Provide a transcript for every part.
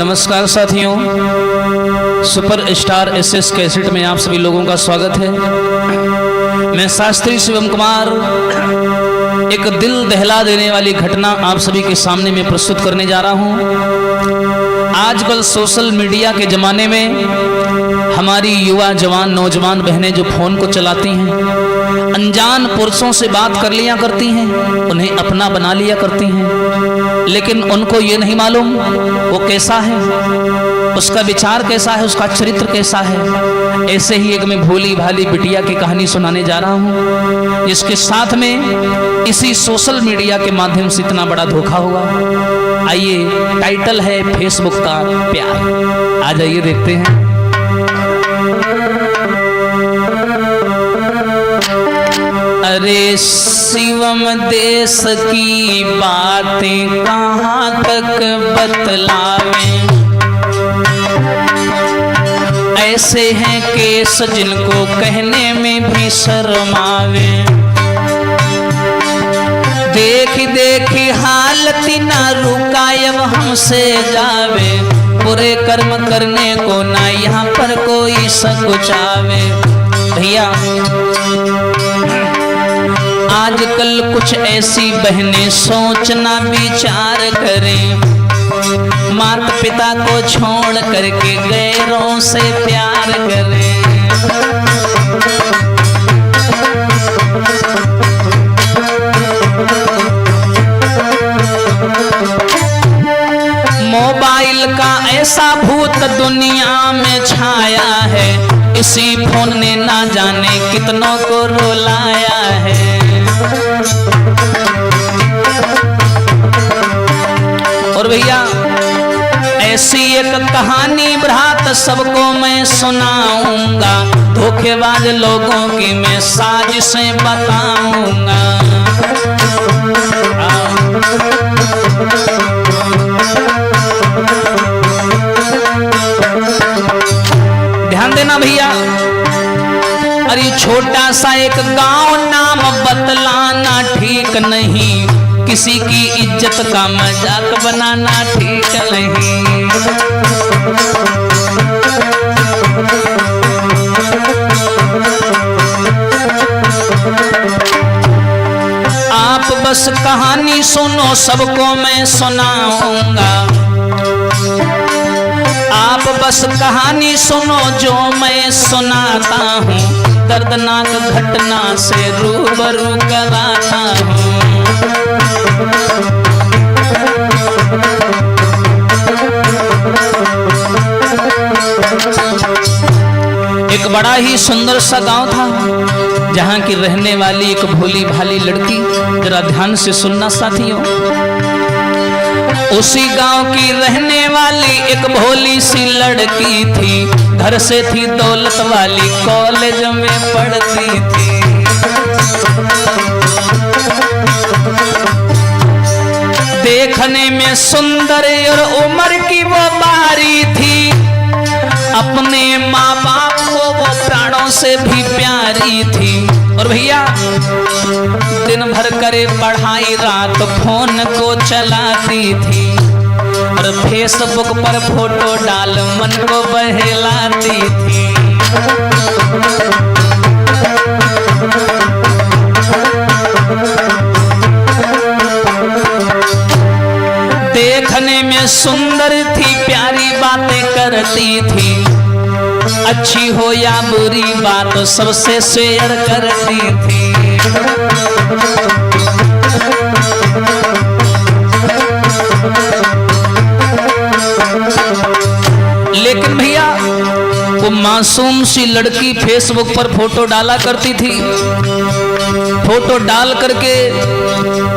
नमस्कार साथियों, super star SS cassette में आप सभी लोगों का स्वागत है। मैं शास्त्री शिवम कुमार एक दिल दहला देने वाली घटना आप सभी के सामने में प्रस्तुत करने जा रहा हूं। आजकल सोशल मीडिया के ज़माने में हमारी युवा जवान नौजवान बहनें जो फ़ोन को चलाती हैं, अनजान पुरुषों से बात कर लिया करती हैं, उन्हें अपना बना लिया करती हैं, लेकिन उनको ये नहीं मालूम वो कैसा है, उसका विचार कैसा है, उसका चरित्र कैसा है। ऐसे ही एक मैं भोली भाली बिटिया की कहानी सुनाने जा रहा हूँ, जिसके साथ में इसी सोशल मीडिया के माध्यम से इतना बड़ा धोखा हुआ। आइए, टाइटल है फेसबुक का प्यार। आ जाइए देखते हैं। अरे शिवम देश की बातें कहाँ तक बतलावें, ऐसे हैं केस जिनको कहने में भी शर्मावे। देखी देखी हालत ना रुकायब हमसे जावे, बुरे कर्म करने को ना यहाँ पर कोई सकुचावे। भैया आजकल कुछ ऐसी बहनें सोचना विचार करें, माता पिता को छोड़ करके गैरों से प्यार करें। मोबाइल का ऐसा भूत दुनिया में छाया है, इसी फोन ने ना जाने कितनों को रुलाया है। और भैया ऐसी एक कहानी बरात सबको मैं सुनाऊंगा, धोखेबाज लोगों की मैं साजिशें बताऊंगा। ध्यान देना भैया। अरे छोटा सा एक गांव नाम बतलाना ठीक नहीं, किसी की इज्जत का मजाक बनाना ठीक नहीं। आप बस कहानी सुनो, सबको मैं सुनाऊंगा। आप बस कहानी सुनो जो मैं सुनाता हूँ, दर्दनाक घटना से रूबरू कराता हूँ। एक बड़ा ही सुंदर सा गांव था, जहां की रहने वाली एक भोली भाली लड़की, जरा ध्यान से सुनना साथियों। उसी गांव की रहने वाली एक भोली सी लड़की थी, घर से थी दौलत वाली, कॉलेज में पढ़ती थी। देखने में सुंदर और उम्र की वो बारी थी, अपने माँ बाप को वो प्राणों से भी प्यारी थी। और भैया दिन भर करे पढ़ाई, रात फोन को चलाती थी, और फेसबुक पर फोटो डाल मन को बहलाती थी। देखने में सुंदर थी, प्यारी बातें करती थी, अच्छी हो या बुरी बात सबसे शेयर करती थी। लेकिन भैया वो मासूम सी लड़की फेसबुक पर फोटो डाला करती थी। फोटो डाल करके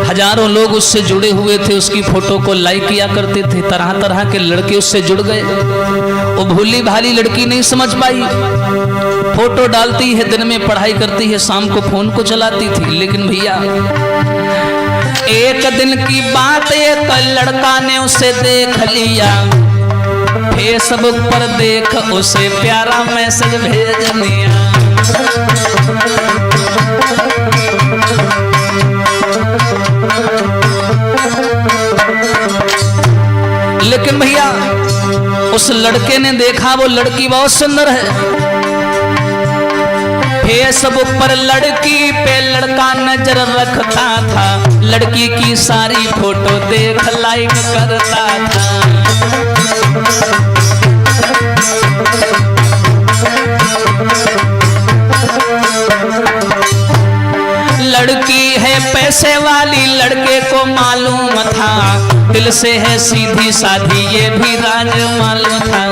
हजारों लोग उससे जुड़े हुए थे, उसकी फोटो को लाइक किया करते थे। तरह तरह के लड़के उससे जुड़ गए। वो भोली भाली लड़की नहीं समझ पाई, फोटो डालती है, दिन में पढ़ाई करती है, शाम को फोन को चलाती थी। लेकिन भैया एक दिन की बात, एक लड़का ने उसे देख लिया, फेसबुक पर देख उसे प्यारा मैसेज भेज दिया। लेकिन भैया उस लड़के ने देखा वो लड़की बहुत सुंदर है। फेसबुक पर लड़की पे लड़का नजर रखता था, लड़की की सारी फोटो देख लाइक करता था। लड़की है पैसे वाली, लड़के को मालूम था, दिल से है सीधी साधी ये भी राज मालूम था।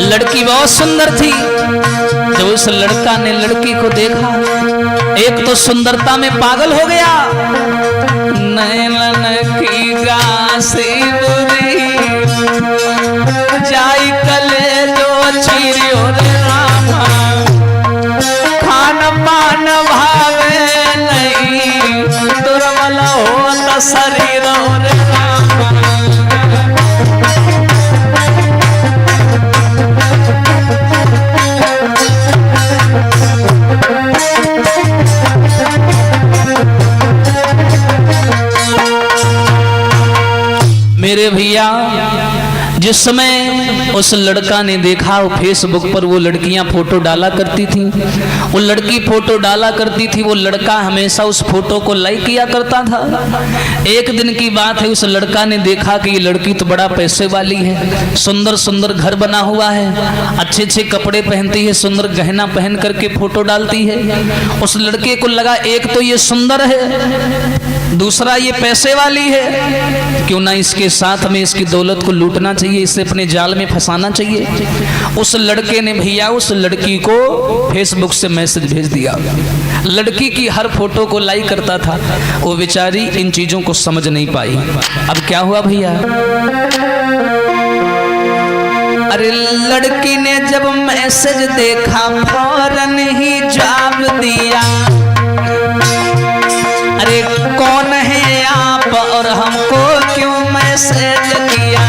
लड़की बहुत सुंदर थी। जब उस लड़का ने लड़की को देखा, एक तो सुंदरता में पागल हो गया, नैनन की गासी बुरी जाई कले जो चीरियो रे रामा, खान पान भावे नहीं, दुर्बल होता शरीर रे रामा। मेरे भैया, जिस समय उस लड़का ने देखा वो फेसबुक पर वो लड़कियां फोटो डाला करती थी, वो लड़की फोटो डाला करती थी, वो लड़का हमेशा उस फोटो को लाइक किया करता था। एक दिन की बात है, उस लड़का ने देखा कि ये लड़की तो बड़ा पैसे वाली है, सुंदर सुंदर घर बना हुआ है, अच्छे अच्छे कपड़े पहनती है, सुंदर गहना पहन करके फोटो डालती है। उस लड़के को लगा एक तो ये सुंदर है, दूसरा ये पैसे वाली है, क्यों ना इसके साथ में इसकी दौलत को लूटना चाहिए, इसे अपने जाल में फंसाना चाहिए। उस लड़के ने भैया उस लड़की को फेसबुक से मैसेज भेज दिया। लड़की की हर फोटो को लाइक करता था, वो बेचारी इन चीजों को समझ नहीं पाई। अब क्या हुआ भैया, अरे लड़की ने जब मैसेज देखा फौरन ही जवाब दिया, अरे कौन है आप और हमको क्यों मैसेज किया।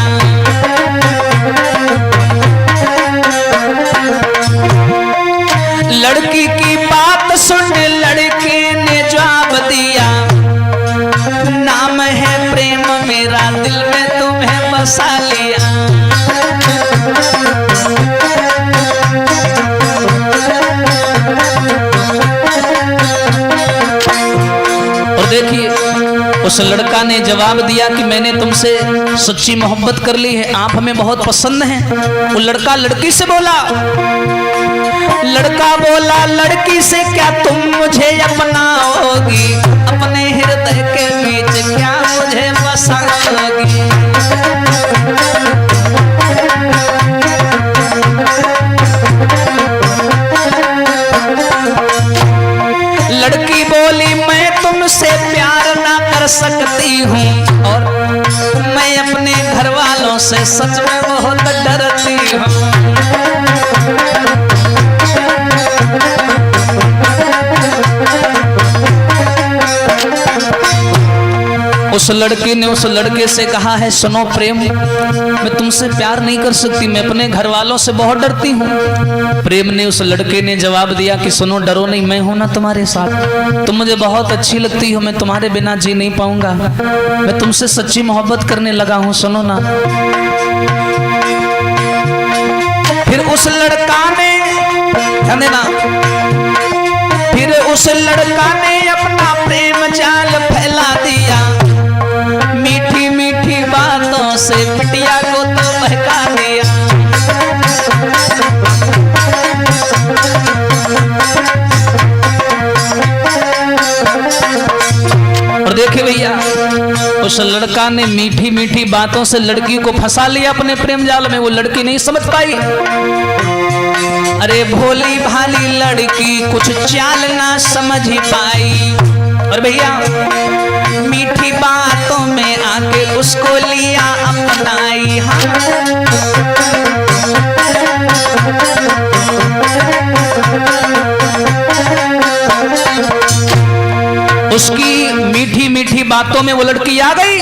लड़की की बात सुन लड़के ने जवाब दिया, नाम है प्रेम मेरा, दिल में तुम्हें बसा लिया। देखिए उस लड़का ने जवाब दिया कि मैंने तुमसे सच्ची मोहब्बत कर ली है, आप हमें बहुत पसंद हैं। वो लड़का लड़की से बोला, लड़का बोला लड़की से क्या तुम मुझे अपनाओगी, अपने हृदय के बीच क्या मुझे बसाओगी। लड़की बोली मैं तुमसे प्यार ना कर सकती हूँ, और मैं अपने घर वालों से सच में बहुत डरती हूँ। उस लड़की ने उस लड़के से कहा है, सुनो प्रेम, मैं तुमसे प्यार नहीं कर सकती, मैं अपने घर वालों से बहुत डरती हूँ। प्रेम ने उस लड़के ने जवाब दिया कि सुनो डरो नहीं, मैं हूं ना तुम्हारे साथ, तुम मुझे बहुत अच्छी लगती हो, मैं तुम्हारे बिना जी नहीं पाऊंगा, मैं तुमसे सच्ची मोहब्बत करने लगा हूं, सुनो ना। फिर उस लड़का ने ध्यान देना, फिर उस लड़का ने अपना प्रेम जाल फैला दिया, मीठी मीठी बातों से बिटिया को तो बहका दिया। और देखिए भैया उस लड़का ने मीठी मीठी बातों से लड़की को फंसा लिया अपने प्रेम जाल में, वो लड़की नहीं समझ पाई। अरे भोली भाली लड़की कुछ चाल ना समझ पाई, और भैया मीठी बातों में आके उसको लिया अपनाई। उसकी मीठी मीठी बातों में वो लड़की आ गई,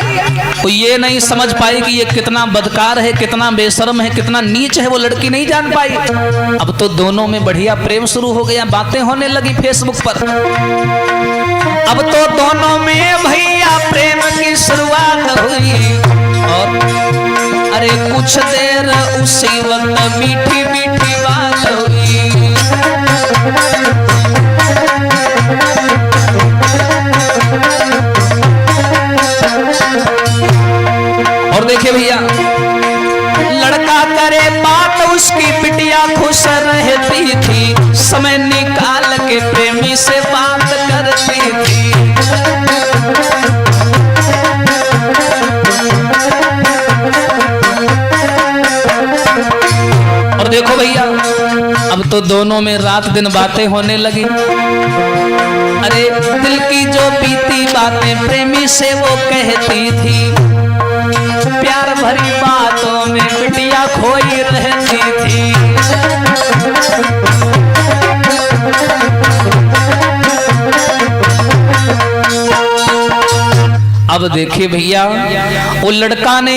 वो ये नहीं समझ पाई कि ये कितना बदकार है, कितना बेशर्म है, कितना नीच है, वो लड़की नहीं जान पाई। अब तो दोनों में बढ़िया प्रेम शुरू हो गया, बातें होने लगी फेसबुक पर। अब तो दोनों में भैया प्रेम की शुरुआत हुई और अरे कुछ देर उसी वक्त मीठी मीठी बात हुई। और देखिए भैया, लड़का करे बात उसकी बिटिया खुश रहती थी, समय निकाल के प्रेमी से बात करती थी। और देखो भैया, अब तो दोनों में रात दिन बातें होने लगी। अरे दिल की जो बीती बातें प्रेमी से वो कहती थी, प्यार भरी बातों में बिटिया खोई रहती थी। अब देखिए भैया, वो लड़का ने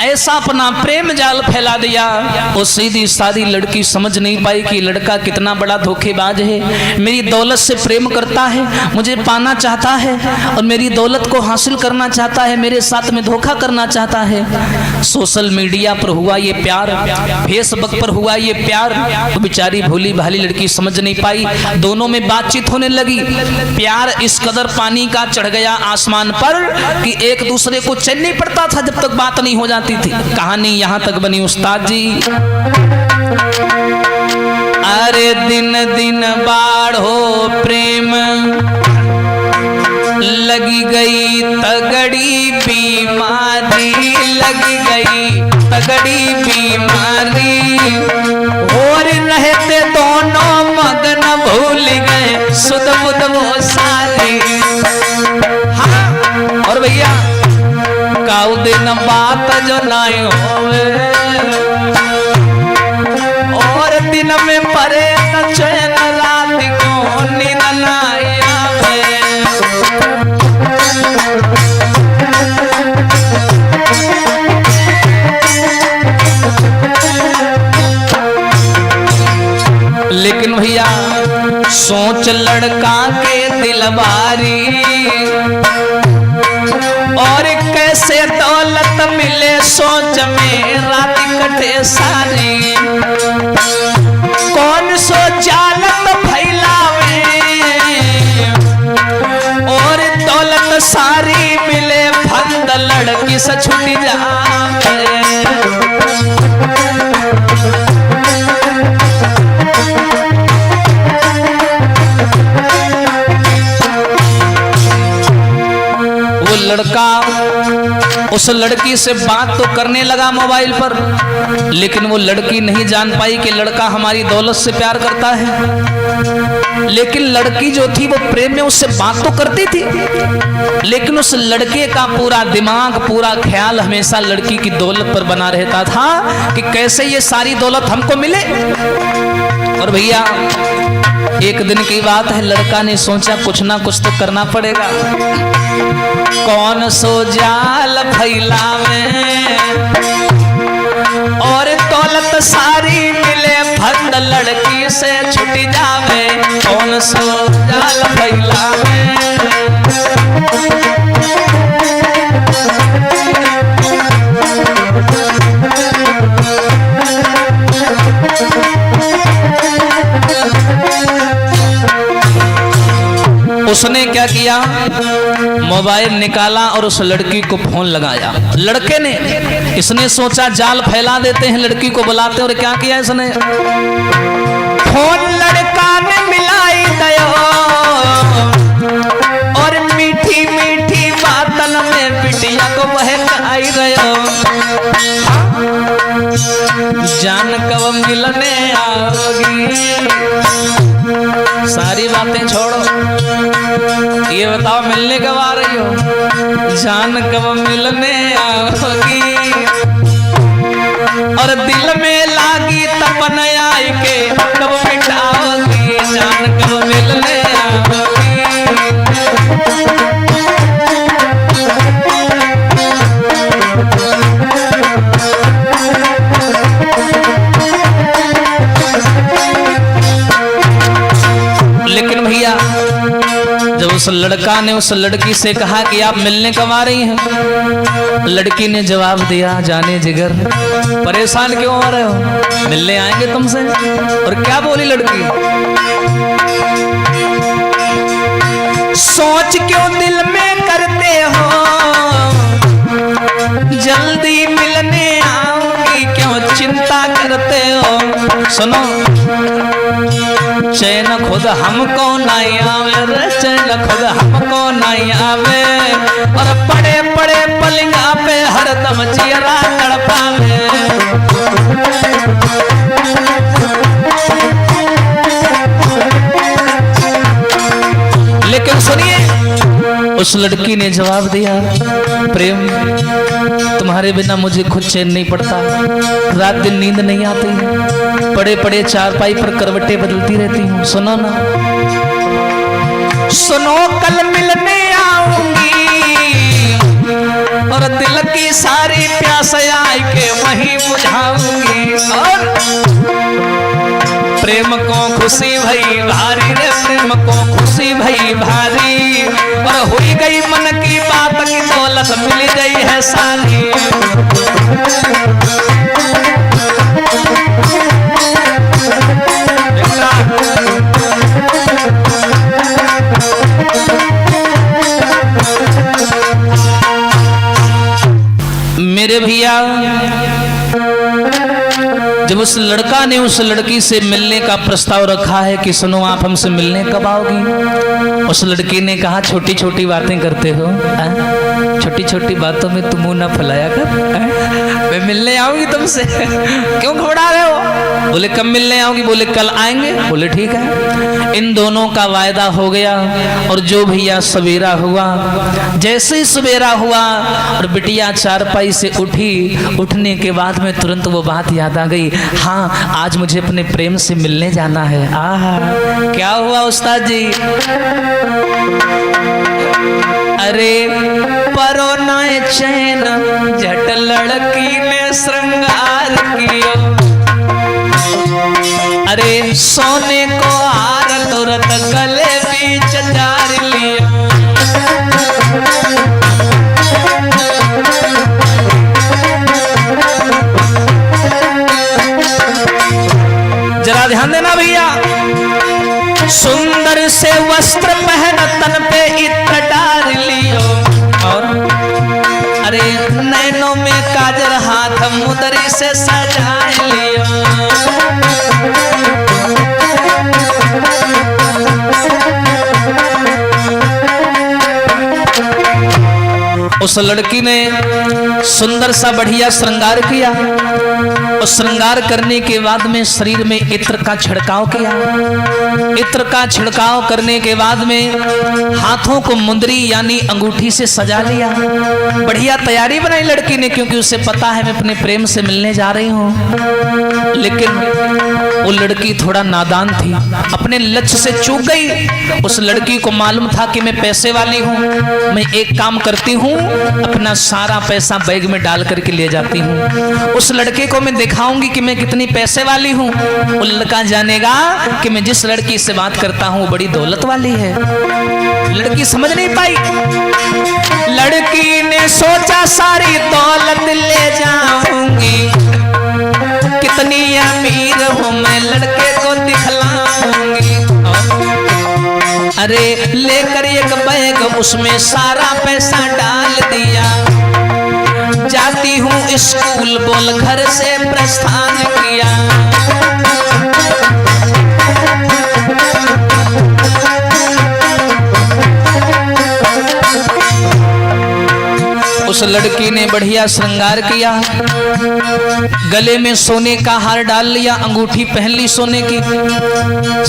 ऐसा अपना प्रेम जाल फैला दिया, वो सीधी सादी लड़की समझ नहीं पाई कि लड़का कितना बड़ा धोखेबाज है, मेरी दौलत से प्रेम करता है, मुझे पाना चाहता है और मेरी दौलत को हासिल करना चाहता है, मेरे साथ में धोखा करना चाहता है। सोशल मीडिया पर हुआ ये प्यार, फेसबुक पर हुआ ये प्यार, तो बेचारी भोली भाली लड़की समझ नहीं पाई। दोनों में बातचीत होने लगी, प्यार इस कदर पानी का चढ़ गया आसमान पर कि एक दूसरे को चैन नहीं पड़ता था जब तक बात नहीं हो जाती थी। कहानी यहां तक बनी उस्ताद जी। अरे दिन दिन बाढ़ो प्रेम, लगी गई तगड़ी बीमारी, लगी गई तगड़ी बीमारी, और रहते दोनों मगन भूल गए सुध बुध वो सारी। और भैया काऊ दिन बात जो नहीं होवे, और दिन में परे न चैन, रात को नींद न आवे। लेकिन भैया सोच लड़का के दिलवारी, और कैसे दौलत मिले सोच में रात कटे सारी। कौन सो जालत फैलावे और दौलत सारी मिले, फंद लड़की से छूट जावे। लड़का उस लड़की से बात तो करने लगा मोबाइल पर, लेकिन वो लड़की नहीं जान पाई कि लड़का हमारी दौलत से प्यार करता है। लेकिन लड़की जो थी वो प्रेम में उससे बात तो करती थी, लेकिन उस लड़के का पूरा दिमाग, पूरा ख्याल हमेशा लड़की की दौलत पर बना रहता था कि कैसे ये सारी दौलत हमको मिले। और भैया एक दिन की बात है, लड़का ने सोचा कुछ ना कुछ तो करना पड़ेगा। कौन सो जाल फैलावे और दौलत सारी मिले, फंद लड़की से छूट जावे। कौन सो जाल फैलावे, उसने क्या किया, मोबाइल निकाला और उस लड़की को फोन लगाया। लड़के ने, इसने सोचा जाल फैला देते हैं, लड़की को बुलाते। और क्या किया इसने, फोन लड़का ने मिलाई दयो और मीठी मीठी बातन में बिटिया को बहकाई रहो। जान कब मिलने आओगी, सारी बातें छोड़ो, ये बताओ मिलने कब आ रही हो। जान कब मिलने आओगी और दिल में लागी तपन आई के कब मिटाओगी। जान कब मिलने आओगी। उस लड़का ने उस लड़की से कहा कि आप मिलने कब आ रही हैं? लड़की ने जवाब दिया, जाने जिगर परेशान क्यों हो रहे हो, मिलने आएंगे तुमसे। और क्या बोली लड़की, सोच क्यों दिल में करते हो, जल्दी मिलने आऊंगी, क्यों चिंता करते हो। सुनो, चैन खुद हमको नहीं आवे, चैन खुद हमको नहीं आवे, और पड़े पड़े पलंगा पे हरदम चेहरा तड़पावे। लेकिन सुनिए, उस लड़की ने जवाब दिया, प्रेम तुम्हारे बिना मुझे खुद चैन नहीं पड़ता, रात दिन नींद नहीं आती, पड़े पड़े चारपाई पर करवटें बदलती रहती हूँ। सुनो ना, सुनो कल मिलने आऊंगी, और दिल की सारी प्यास आई के वहीं बुझाऊंगी। और प्रेम को खुशी भई भारी रे, प्रेम को खुशी भई भारी, और हुई गई मन की बात की दौलत मिल गई है सारी। मेरे भैया, जब उस लड़का ने उस लड़की से मिलने का प्रस्ताव रखा है कि सुनो आप हमसे मिलने कब आओगी, उस लड़की ने कहा छोटी छोटी बातें करते हो, छोटी छोटी बातों में तुम मुंह ना फैलाया कर, मैं मिलने आऊंगी तुमसे, क्यों घबरा रहे हो। बोले कब मिलने आओगी, बोले कल आएंगे। बोले ठीक है। इन दोनों का वायदा हो गया, और जो भैया सवेरा हुआ, जैसे ही सवेरा हुआ और बिटिया चारपाई से उठी, उठने के बाद में तुरंत वो बात याद आ गई, हाँ आज मुझे अपने प्रेम से मिलने जाना है। आहा, क्या हुआ उस्ताद जी? अरे परो नाय चैन झट लड़की ने श्रृंगार कियो, अरे सोने को हार तुरंत गले बीच डार लियो। जरा ध्यान देना भैया, सुंदर से वस्त्र पहन तन पे इत्र डाल लियो, और अरे नैनों में काजल हाथ मुदरी से सजा लियो। उस लड़की ने सुंदर सा बढ़िया श्रृंगार किया, और श्रृंगार करने के बाद में शरीर में इत्र का छिड़काव किया। इत्र का छिड़काव करने के बाद में हाथों को मुंदरी यानी अंगूठी से सजा लिया। बढ़िया तैयारी बनाई लड़की ने, क्योंकि उसे पता है मैं अपने प्रेम से मिलने जा रही हूँ। लेकिन वो लड़की थोड़ा नादान थी, अपने लक्ष्य से चूक गई। उस लड़की को मालूम था कि मैं पैसे वाली हूँ, मैं एक काम करती हूँ, अपना सारा पैसा बैग में डाल करके ले जाती हूँ। उस लड़के को मैं दिखाऊंगी कि मैं कितनी पैसे वाली हूँ। वो लड़का जानेगा कि मैं जिस लड़की से बात करता हूँ वो बड़ी दौलत वाली है। लड़की समझ नहीं पाई। लड़की ने सोचा सारी दौलत ले जाऊंगी, कितनी अमीर हूँ मैं लड़के को दिखलाऊंगी। अरे लेकर एक बैग उसमें सारा पैसा डाल दिया, जाती हूँ स्कूल बोल घर से प्रस्थान किया। उस लड़की ने बढ़िया श्रृंगार किया, गले में सोने का हार डाल लिया, अंगूठी पहन ली सोने की,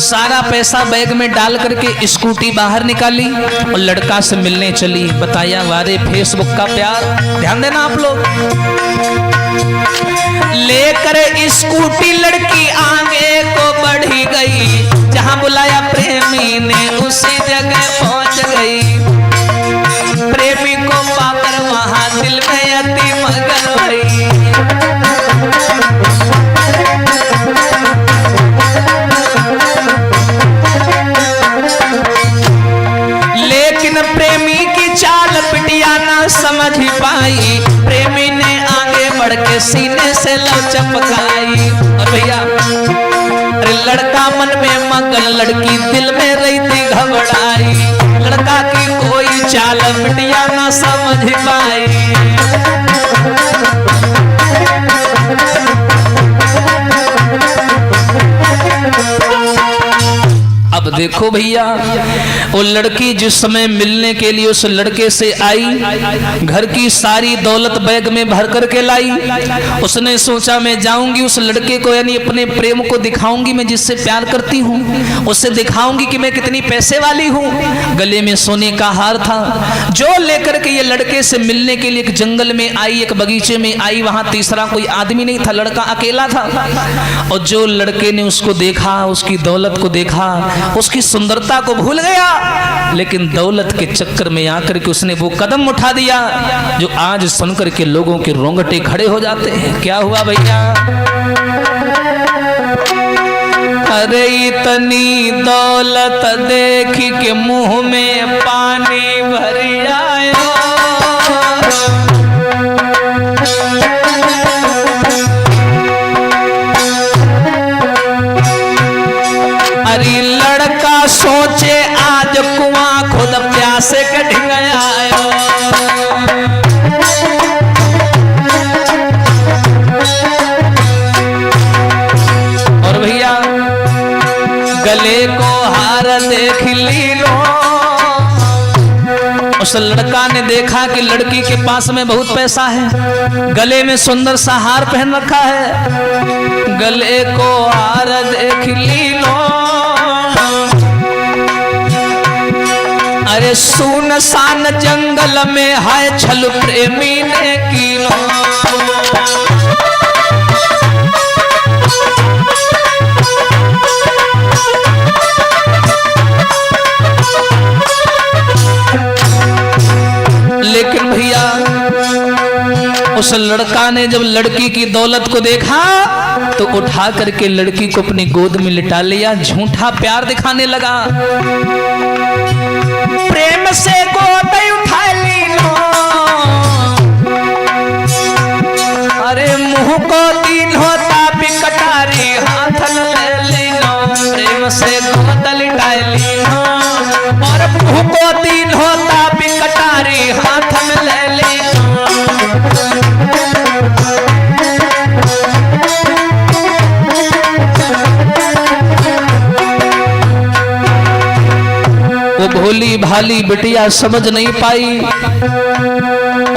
सारा पैसा बैग में डाल करके स्कूटी बाहर निकाली और लड़का से मिलने चली। बताया वारे फेसबुक का प्यार, ध्यान देना आप लोग। लेकर स्कूटी लड़की आगे को बढ़ी गई, जहां बुलाया प्रेमी ने उसी जगह पहुंच गई। प्रेमी को पाकर वहां दिल में अति मगन हुई। ले माई, प्रेमी ने आगे बढ़ के सीने से लव चपकाई। और भैया अरे लड़का मन में मगन, लड़की दिल में रही थी घबराई, लड़का की कोई चाल बिटिया ना समझ पाई। अब देखो भैया, वो लड़की जिस समय मिलने के लिए उस लड़के से आई, घर की सारी दौलत बैग में भर करके लाई। उसने सोचा मैं जाऊंगी उस लड़के को, यानी अपने प्रेम को दिखाऊंगी, मैं जिससे प्यार करती हूँ उससे दिखाऊंगी कि मैं कितनी पैसे वाली हूँ। गले में सोने का हार था जो लेकर के ये लड़के से मिलने के लिए एक जंगल में आई, एक बगीचे में आई। वहां तीसरा कोई आदमी नहीं था, लड़का अकेला था। और जो लड़के ने उसको देखा, उसकी दौलत को देखा, उसकी सुंदरता को भूल गया, लेकिन दौलत के चक्कर में आकर के उसने वो कदम उठा दिया जो आज सुनकर के लोगों के रोंगटे खड़े हो जाते हैं। क्या हुआ भैया? अरे इतनी दौलत देख के मुंह में पानी भर आयो, अरे लड़का सोचे आज कुआं खुद प्यासे के ढिंग आयो। और भैया गले को हार देख ली लो। उस लड़का ने देखा कि लड़की के पास में बहुत पैसा है, गले में सुंदर सा हार पहन रखा है। गले को हार देख ली लो, अरे सुनसान जंगल में है छल प्रेमी ने की लो। लेकिन भैया उस लड़का ने जब लड़की की दौलत को देखा तो उठा करके लड़की को अपनी गोद में लिटा लिया, झूठा प्यार दिखाने लगा। प्रेम से गोद उठा ली लो, अरे मुंह को तीन होता भी कटारी हाथ ले ली लो। प्रेम से गोद लिटा ली लो और मुंह को तीन होता भी कटारी हाथ में ले ली लो। वो भोली भाली बिटिया समझ नहीं पाई।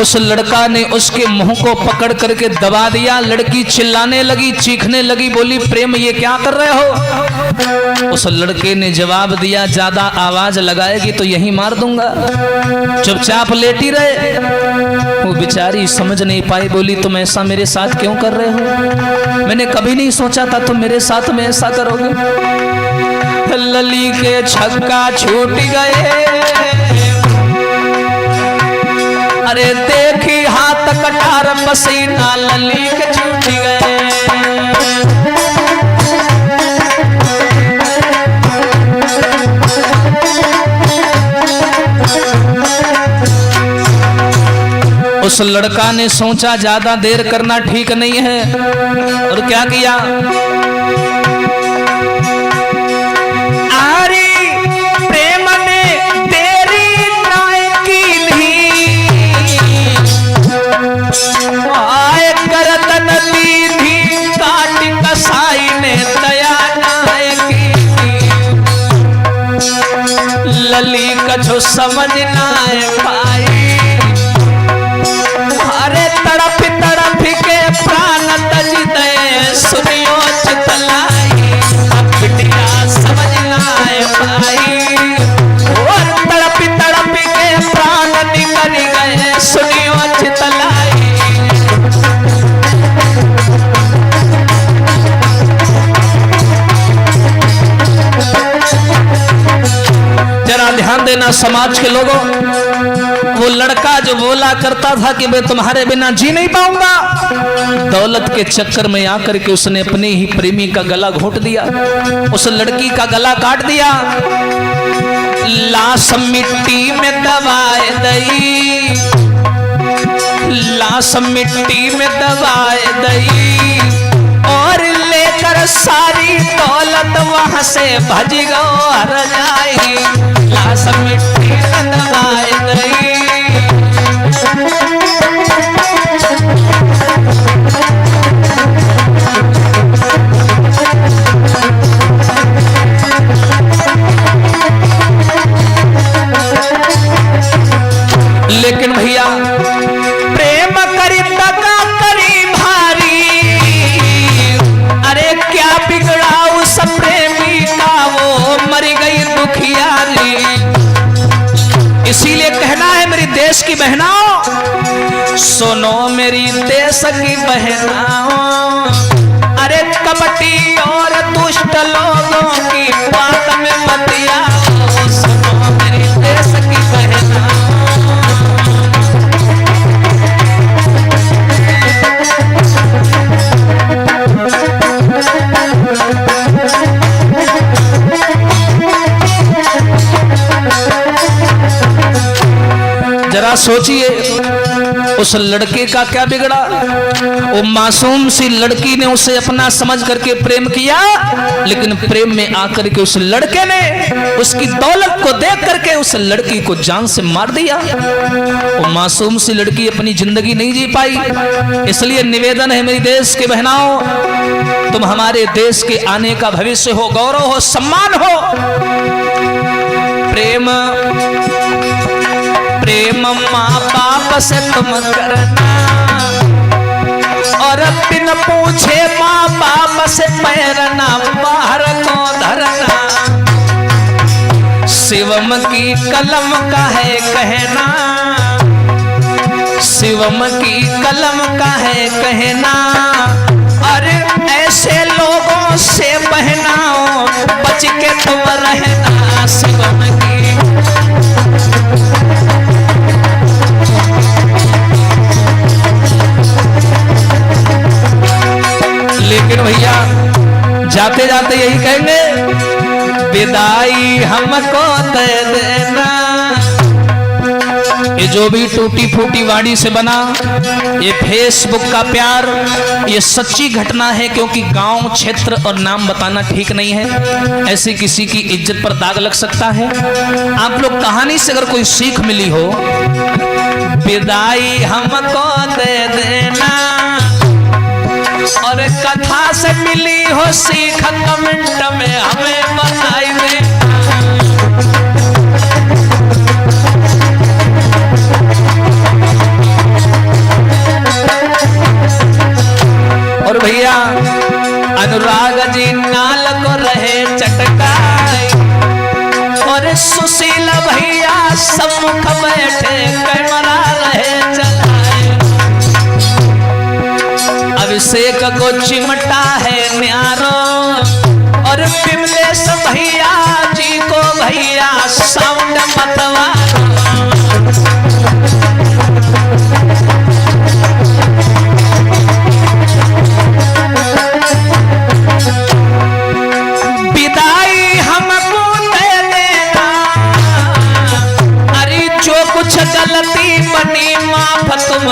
उस लड़का ने उसके मुंह को पकड़ करके दबा दिया। लड़की चिल्लाने लगी, चीखने लगी, बोली प्रेम ये क्या कर रहे हो? उस लड़के ने जवाब दिया, ज्यादा आवाज लगाएगी तो यहीं मार दूंगा, चुपचाप लेटी रहे। वो बेचारी समझ नहीं पाई, बोली तुम ऐसा मेरे साथ क्यों कर रहे हो? मैंने कभी नहीं सोचा था तुम मेरे साथ में ऐसा करोगे। लली के छक्का छूट गए, अरे देखी हाथ कटार पसीना लली के छूट गए। उस लड़का ने सोचा ज्यादा देर करना ठीक नहीं है, और क्या किया? लली कछु समझ ना पाई, अरे तड़प तड़प के प्राण तज दे सुनियो चितलाई। बिटिया समझ ना पाई और तड़प तड़प के प्राण निकल गए सुनियो चितलाई। जरा ध्यान देना समाज के लोगों, वो लड़का जो बोला करता था कि मैं तुम्हारे बिना जी नहीं पाऊंगा, दौलत के चक्कर में आकर के उसने अपने ही प्रेमी का गला घोंट दिया, उस लड़की का गला काट दिया। लाश मिट्टी में दबाए दई, लाश मिट्टी में दबाए दई और लेकर सारी दौलत वहां से भज गो हर जाई। लाश मिट्टी में दबाए दई लेकिन भैया प्रेम करी दगा करी भारी, अरे क्या बिगड़ा उस प्रेमी का वो मर गई दुखियारी। इसीलिए कहना है मेरी देश की बहनाओं, सुनो मेरी देश की बहनाओं, अरे कपटी और दुष्ट लोगों की बात में मत आओ। सुनो मेरी देश की बहनाओं, जरा सोचिए उस लड़के का क्या बिगड़ा। वो मासूम सी लड़की ने उसे अपना समझ करके प्रेम किया, लेकिन प्रेम में आकर के उस लड़के ने उसकी दौलत को देख करके उस लड़की को जान से मार दिया। वो मासूम सी लड़की अपनी जिंदगी नहीं जी पाई। इसलिए निवेदन है मेरी देश के बहनाओं, तुम हमारे देश के आने का भविष्य हो, गौरव हो, सम्मान हो। प्रेम प्रेम माँ बाप से तुम करना और बिन पूछे माँ बाप से पैरना बाहर को धरना। शिवम की कलम का है कहना, शिवम की कलम का है कहना, और ऐसे लोगों से बहनाओं बच के तुम रहना। शिवम की लेकिन भैया जाते जाते यही कहेंगे, विदाई हमको दे देना। ये जो भी टूटी फूटी वाणी से बना ये फेसबुक का प्यार, ये सच्ची घटना है, क्योंकि गांव क्षेत्र और नाम बताना ठीक नहीं है। ऐसे किसी की इज्जत पर दाग लग सकता है। आप लोग कहानी से अगर कोई सीख मिली हो, विदाई हमको दे देना, और कथा से मिली हो सीख कमेंट में हमें बताई दे। और भैया अनुराग जी नाल को रहे चटकाई, और सुशील भैया सम्मुख बैठे कैमरा रहे चलाए। अभिषेक को चिमटा है न्यारो, और विमलेश भैया जी को भैया साउंड मतवा। विदाई हमको दे देना, अरे जो कुछ गलती बनी माफ तुम